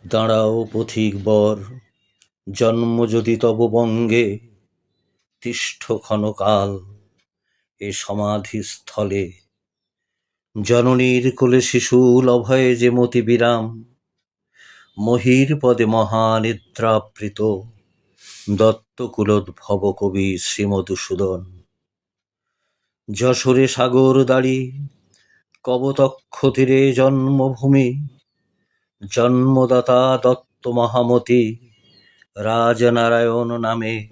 দাঁড়াও পথিক বর, জন্ম যদি তব বঙ্গে, তিষ্ঠ ক্ষণকাল এ সমাধিস্থলে। জননীর কোলে শিশুল অভয়ে যে মতি বিরাম, মহির পদে মহানিদ্রাবৃত দত্তকুলোদ্ভব কবি শ্রীমধুসূদন। যশোরে সাগর দাড়ি, কবতক্ষ তীরে জন্মভূমি, জন্মদাতা দত্ত মহামতি, রাজনারায়ণ নামে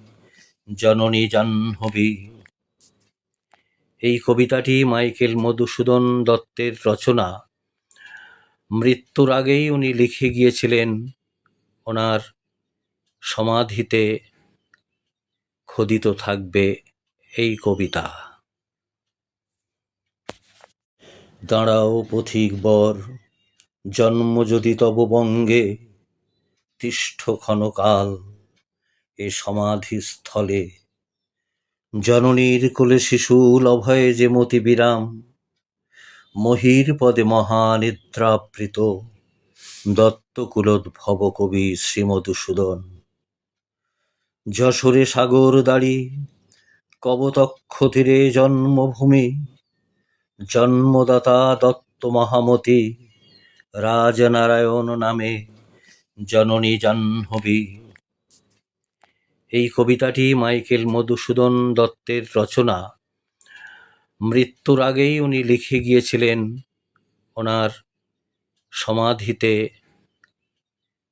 জননী জাহ্নবী। এই কবিতাটি মাইকেল মধুসূদন দত্তের রচনা। মৃত্যুর আগেই উনি লিখে গিয়েছিলেন ওনার সমাধিতে খোদিত থাকবে এই কবিতা। দাঁড়াও পথিক বর, জন্ম যদি তব বঙ্গে, তিষ্ঠ ক্ষণকাল এ সমাধিস্থলে। জননীর কোলে শিশুল অভয়ে যে মতি বিরাম, মহির পদে মহানিদ্রাবৃত দত্তকুলোদ্ভব কবি শ্রীমধুসূদন। যশোরে সাগর দাড়ি, কবতক্ষ তীরে জন্মভূমি, জন্মদাতা দত্ত মহামতি, রাজনারায়ণ নামে জননী জাহ্নবী। এই কবিতাটি মাইকেল মধুসূদন দত্তের রচনা। মৃত্যুর আগেই উনি লিখে গিয়েছিলেন ওনার সমাধিতে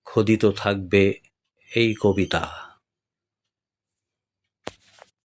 খোদিত থাকবে এই কবিতা।